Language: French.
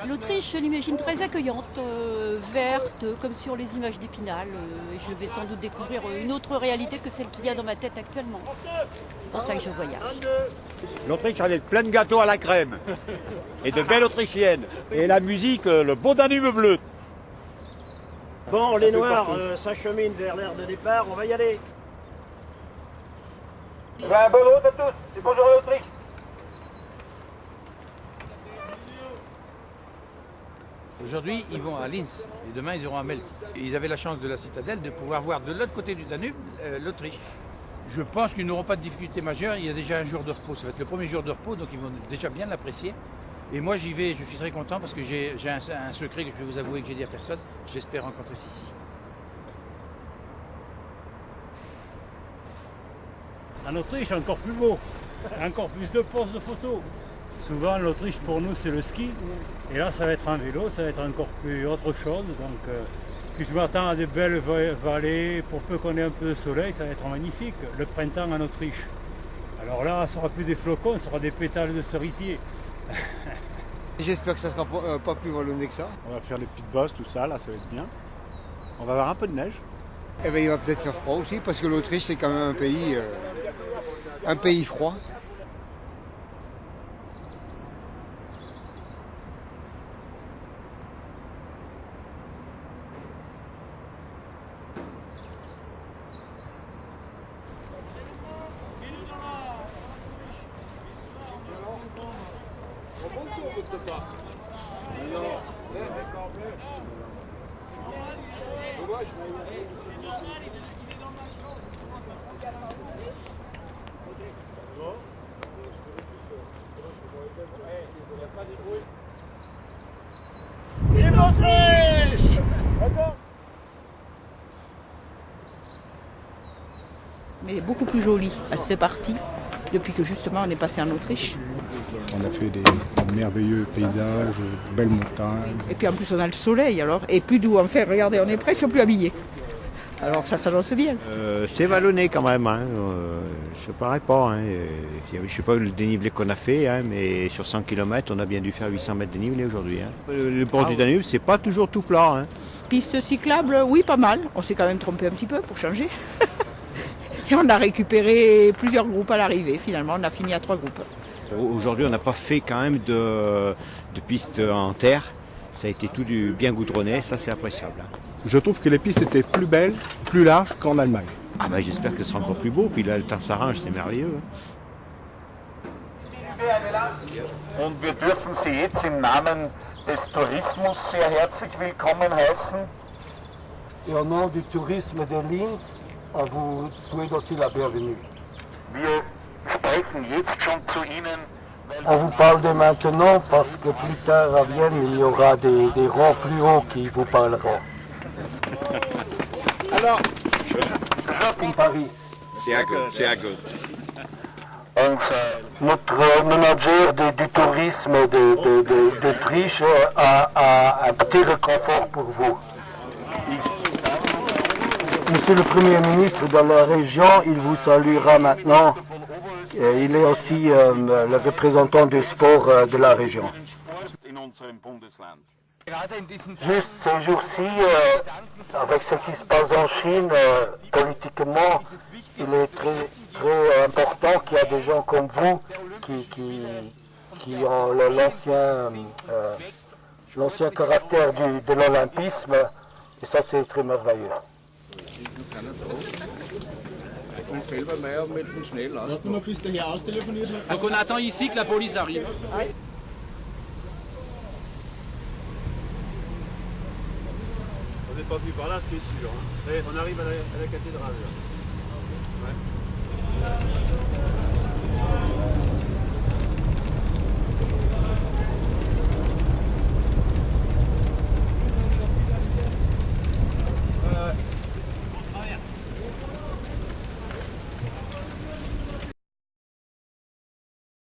L'Autriche, je l'imagine très accueillante, verte, comme sur les images d'Épinal. Je vais sans doute découvrir une autre réalité que celle qu'il y a dans ma tête actuellement. C'est pour ça que je voyage. L'Autriche, elle est pleine de gâteaux à la crème. Et de belles autrichiennes. Et la musique, le beau Danube bleu. Bon, les Noirs s'acheminent vers l'aire de départ, on va y aller. Eh ben, bonne route à tous. C'est bonjour à l'Autriche. Aujourd'hui, ils vont à Linz et demain, ils iront à Melk. Et ils avaient la chance de la citadelle de pouvoir voir de l'autre côté du Danube l'Autriche. Je pense qu'ils n'auront pas de difficultés majeures. Il y a déjà un jour de repos. Ça va être le premier jour de repos, donc ils vont déjà bien l'apprécier. Et moi, j'y vais, je suis très content parce que j'ai un secret que je vais vous avouer que j'ai dit à personne. J'espère rencontrer Sissi. En Autriche, encore plus beau, encore plus de poses de photos. Souvent, l'Autriche, pour nous, c'est le ski. Et là, ça va être en vélo, ça va être encore plus autre chose. Donc, puis je m'attends à des belles vallées. Pour peu qu'on ait un peu de soleil, ça va être magnifique. Le printemps en Autriche. Alors là, ce ne sera plus des flocons, ce sera des pétales de cerisier. J'espère que ça ne sera pas plus vallonné que ça. On va faire les petites bosses, tout ça, là, ça va être bien. On va avoir un peu de neige. Eh bien, il va peut-être faire froid aussi, parce que l'Autriche, c'est quand même un pays froid. Vive l'Autriche! Mais beaucoup plus jolie à cette partie, depuis que justement on est passé en Autriche. On a fait des merveilleux paysages, de belles montagnes. Et puis en plus on a le soleil alors, et plus doux. Enfin regardez, on est presque plus habillés. Alors ça s'annonce bien. C'est vallonné quand même, hein. Ça paraît pas. Hein. Je ne sais pas le dénivelé qu'on a fait, hein, mais sur 100 km, on a bien dû faire 800 mètres de dénivelé aujourd'hui. Hein. Le bord du Danube, c'est pas toujours tout plat. Hein. Piste cyclable, oui, pas mal. On s'est quand même trompé un petit peu pour changer. Et on a récupéré plusieurs groupes à l'arrivée. Finalement, on a fini à 3 groupes. Aujourd'hui, on n'a pas fait quand même de pistes en terre. Ça a été tout bien goudronné, ça c'est appréciable. Hein. Je trouve que les pistes étaient plus belles, plus larges qu'en Allemagne. Ah ben j'espère que ce sera encore plus beau, puis là le temps s'arrange, c'est merveilleux. Und wir dürfen Sie jetzt im Namen des Tourismus sehr herzlich willkommen heißen. Et au nom du tourisme de Linz, on vous souhaite aussi la bienvenue. Wir sprechen jetzt schon zu Ihnen. On vous parle de maintenant parce que plus tard à Vienne, il y aura des rangs plus hauts qui vous parleront. Alors, In Paris. sehr gut. Notre manager du tourisme d'Autriche a un petit réconfort pour vous. Monsieur le Premier ministre de la région, il vous saluera maintenant. Il est aussi le représentant du sport de la région. Juste ces jours-ci, avec ce qui se passe en Chine, politiquement, il est très, très important qu'il y a des gens comme vous qui ont l'ancien caractère de l'olympisme, et ça c'est très merveilleux. Donc on attend ici que la police arrive. On n'est pas venu par là, ce qui est sûr. Hein. On arrive à la cathédrale. Là. Ouais.